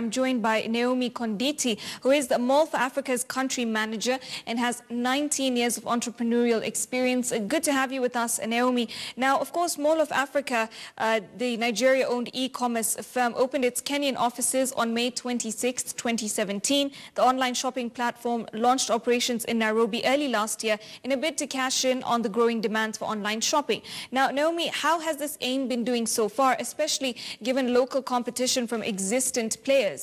I'm joined by Naomi Konditi, who is the Mall for Africa's country manager and has 19 years of entrepreneurial experience. Good to have you with us, Naomi. Now, of course, Mall of Africa, the Nigeria-owned e-commerce firm, opened its Kenyan offices on May 26, 2017. The online shopping platform launched operations in Nairobi early last year in a bid to cash in on the growing demand for online shopping. Now, Naomi, how has this aim been doing so far, especially given local competition from existent players?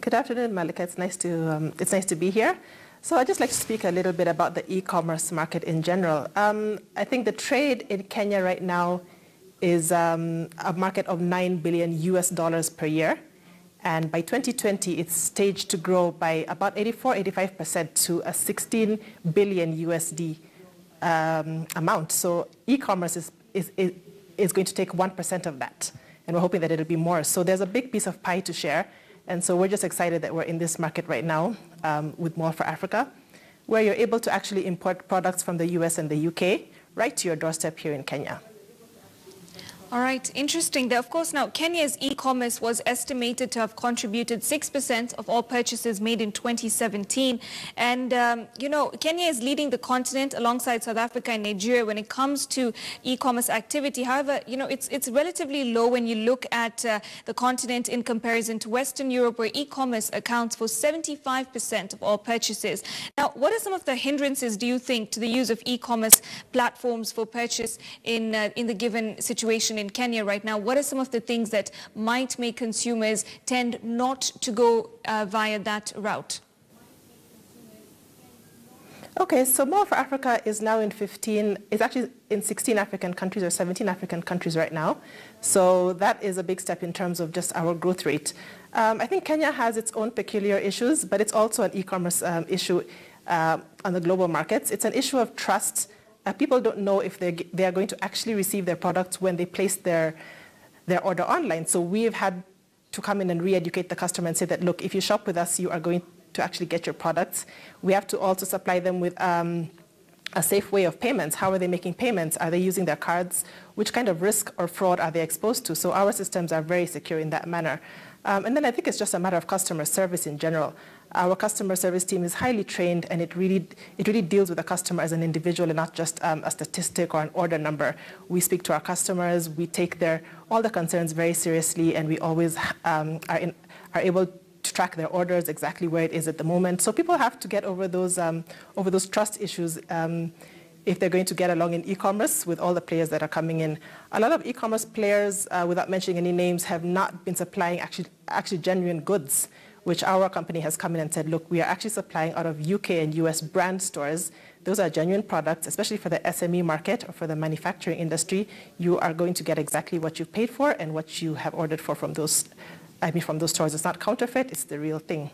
Good afternoon, Malika. It's nice to be here. So I'd just like to speak a little bit about the e-commerce market in general. I think the trade in Kenya right now is a market of $9 billion per year. And by 2020, it's staged to grow by about 85% to a 16 billion USD amount. So e-commerce is going to take 1% of that. And we're hoping that it'll be more. So there's a big piece of pie to share. And so we're just excited that we're in this market right now with Mall for Africa, where you're able to actually import products from the US and the UK right to your doorstep here in Kenya. All right, interesting. Of course, now Kenya's e-commerce was estimated to have contributed 6% of all purchases made in 2017. And, you know, Kenya is leading the continent alongside South Africa and Nigeria when it comes to e-commerce activity. However, you know, it's relatively low when you look at the continent in comparison to Western Europe, where e-commerce accounts for 75% of all purchases. Now, what are some of the hindrances, do you think, to the use of e-commerce platforms for purchase in the given situation in Kenya right now? What are some of the things that might make consumers tend not to go via that route? Okay, so Mall for Africa is now in 16 African countries or 17 African countries right now. So that is a big step in terms of just our growth rate. I think Kenya has its own peculiar issues, but it's also an e-commerce issue on the global markets. It's an issue of trust. People don't know if they are going to actually receive their products when they place their order online. So we've had to come in and re-educate the customer and say that, look, if you shop with us, you are going to actually get your products. We have to also supply them with a safe way of payments. How are they making payments? Are they using their cards? Which kind of risk or fraud are they exposed to? So our systems are very secure in that manner. And then I think it's just a matter of customer service in general. Our customer service team is highly trained, and it really deals with the customer as an individual and not just a statistic or an order number. We speak to our customers, we take all the concerns very seriously, and we always are able to track their orders exactly where it is at the moment. So people have to get over those trust issues if they're going to get along in e-commerce with all the players that are coming in. A lot of e-commerce players, without mentioning any names, have not been supplying actually genuine goods, which our company has come in and said, look, we are actually supplying out of UK and US brand stores. Those are genuine products, especially for the SME market or for the manufacturing industry. You are going to get exactly what you paid for and what you have ordered for from those stores. It's not counterfeit, it's the real thing.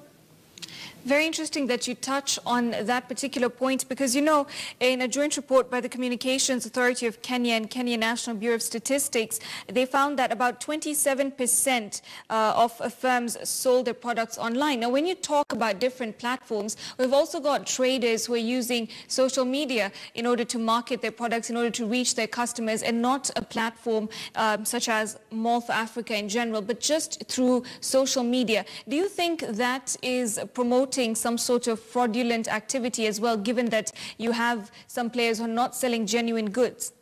Very interesting that you touch on that particular point because, you know, in a joint report by the Communications Authority of Kenya and Kenya National Bureau of Statistics, they found that about 27% of firms sold their products online. Now, when you talk about different platforms, we've also got traders who are using social media in order to market their products, in order to reach their customers, and not a platform such as Mall for Africa in general, but just through social media. Do you think that is promoting some sort of fraudulent activity as well, given that you have some players who are not selling genuine goods?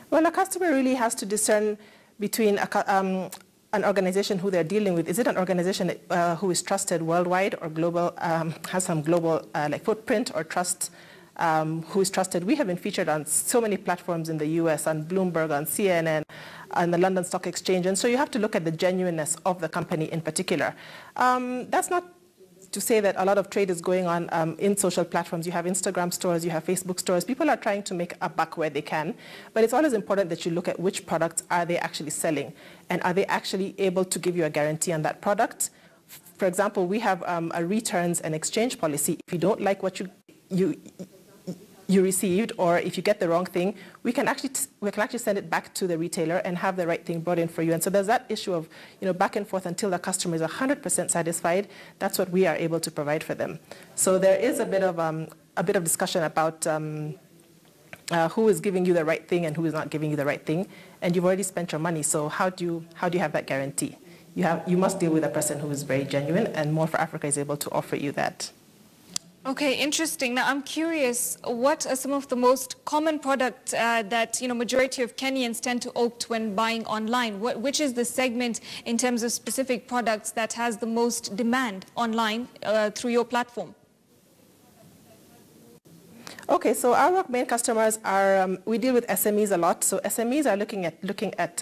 Well, a customer really has to discern between an organization who they're dealing with. Is it an organization who is trusted worldwide or global, has some global like footprint or trust, who is trusted? We have been featured on so many platforms in the US, on Bloomberg, on CNN, on the London Stock Exchange. And so you have to look at the genuineness of the company in particular. That's not to say that a lot of trade is going on in social platforms. You have Instagram stores, you have Facebook stores. People are trying to make a buck where they can. But it's always important that you look at which products are they actually selling, and are they actually able to give you a guarantee on that product. For example, we have a returns and exchange policy. If you don't like what you received, or if you get the wrong thing, we can actually send it back to the retailer and have the right thing brought in for you. And so there's that issue of, you know, back and forth until the customer is 100% satisfied. That's what we are able to provide for them. So there is a bit of discussion about who is giving you the right thing and who is not giving you the right thing, and you've already spent your money. So how do you have that guarantee? You must deal with a person who is very genuine, and More for Africa is able to offer you that. Okay, interesting. Now, I'm curious, what are some of the most common products that, majority of Kenyans tend to opt when buying online? Which is the segment in terms of specific products that has the most demand online through your platform? Okay, so our main customers are, we deal with SMEs a lot. So SMEs are looking at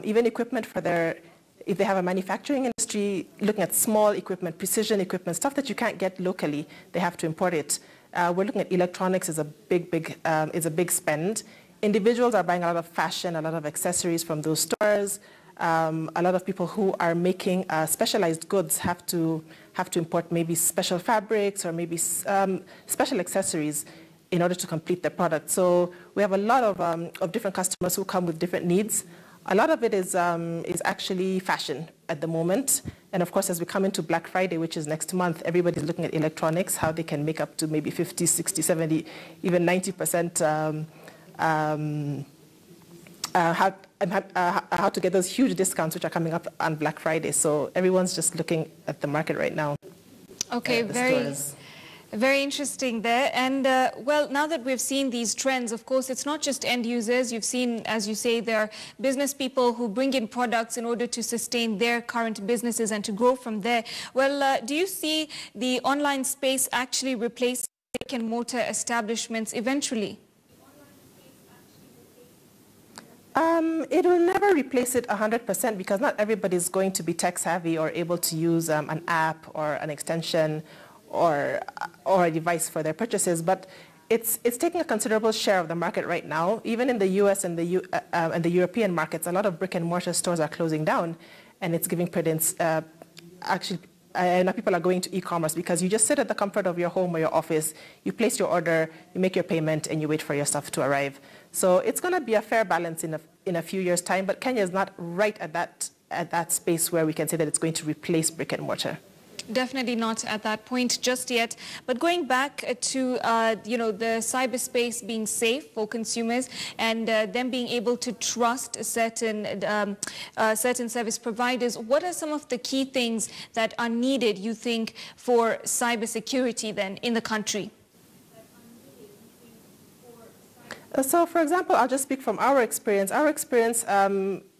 even equipment for their, if they have a manufacturing industry, looking at small equipment, precision equipment, stuff that you can't get locally, they have to import it. We're looking at electronics is a big spend. Individuals are buying a lot of fashion, a lot of accessories from those stores. A lot of people who are making specialized goods have to import maybe special fabrics or maybe special accessories in order to complete their product. So we have a lot of different customers who come with different needs. A lot of it is actually fashion at the moment. And of course, as we come into Black Friday, which is next month, everybody's looking at electronics, how they can make up to maybe 50, 60, 70, even 90% how to get those huge discounts which are coming up on Black Friday. So everyone's just looking at the market right now. Okay, very interesting there. And well, now that we've seen these trends, of course, it's not just end users. You've seen, as you say, there are business people who bring in products in order to sustain their current businesses and to grow from there. Well, do you see the online space actually replace brick and mortar establishments eventually? It will never replace it 100% because not everybody is going to be tech savvy or able to use an app or an extension or a device for their purchases. But it's taking a considerable share of the market right now. Even in the US and the European markets, a lot of brick and mortar stores are closing down, and it's giving credence. Actually, now people are going to e-commerce because you just sit at the comfort of your home or your office, you place your order, you make your payment, and you wait for your stuff to arrive. So it's going to be a fair balance in a few years' time, but Kenya is not right at that space where we can say that it's going to replace brick and mortar. Definitely not at that point just yet. But going back to the cyberspace being safe for consumers and them being able to trust certain service providers, what are some of the key things that are needed, you think, for cybersecurity then in the country? So, for example, I'll just speak from our experience. Our experience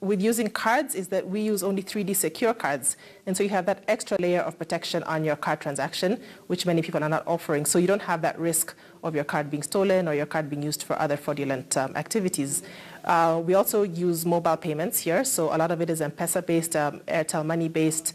with using cards is that we use only 3D secure cards. And so you have that extra layer of protection on your card transaction, which many people are not offering. So you don't have that risk of your card being stolen or your card being used for other fraudulent activities. We also use mobile payments here. So a lot of it is M-Pesa-based, Airtel Money-based.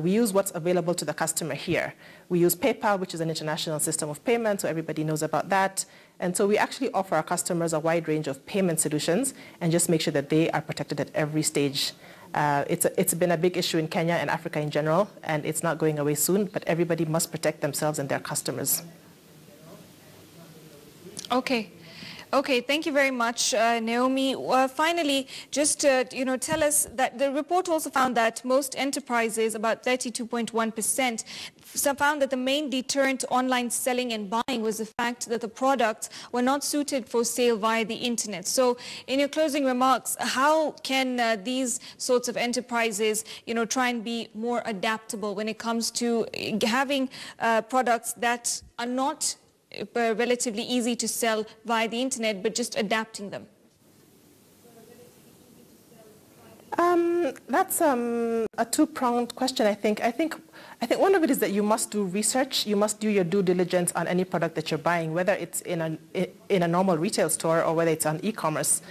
We use what's available to the customer here. We use PayPal, which is an international system of payment, so everybody knows about that. And so we actually offer our customers a wide range of payment solutions and just make sure that they are protected at every stage. It's been a big issue in Kenya and Africa in general, and it's not going away soon, but everybody must protect themselves and their customers. Okay, thank you very much, Naomi. Finally, just tell us that the report also found that most enterprises, about 32.1%, found that the main deterrent to online selling and buying was the fact that the products were not suited for sale via the internet. So, in your closing remarks, how can these sorts of enterprises, try and be more adaptable when it comes to having products that are not relatively easy to sell via the internet, but just adapting them? That's a two-pronged question, I think. I think one of it is that you must do research. You must do your due diligence on any product that you're buying, whether it's in a normal retail store or whether it's on e-commerce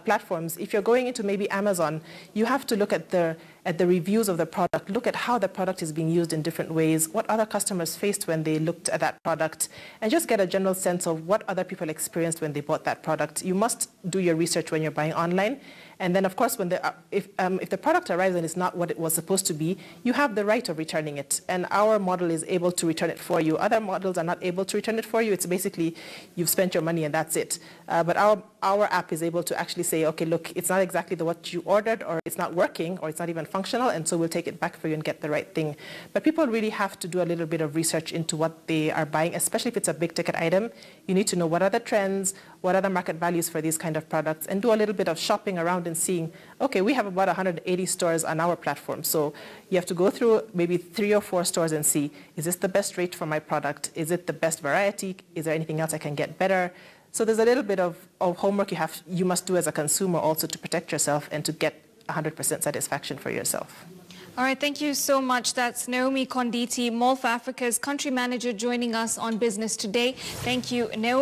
platforms. If you're going into maybe Amazon, you have to look at the reviews of the product, look at how the product is being used in different ways, what other customers faced when they looked at that product, and just get a general sense of what other people experienced when they bought that product. You must do your research when you're buying online. And then, of course, when if the product arrives and it's not what it was supposed to be, you have the right of returning it. And our model is able to return it for you. Other models are not able to return it for you. It's basically you've spent your money and that's it. But our app is able to actually say, okay, look, it's not exactly what you ordered, or it's not working, or it's not even functional, and so we'll take it back for you and get the right thing. But people really have to do a little bit of research into what they are buying, especially if it's a big ticket item. You need to know what are the trends, what are the market values for these kind of products, and do a little bit of shopping around and seeing, okay, we have about 180 stores on our platform. So you have to go through maybe 3 or 4 stores and see, is this the best rate for my product? Is it the best variety? Is there anything else I can get better? So there's a little bit of homework you must do as a consumer also to protect yourself and to get 100% satisfaction for yourself. All right, thank you so much. That's Naomi Konditi, Mall for Africa's country manager, joining us on Business Today. Thank you, Naomi.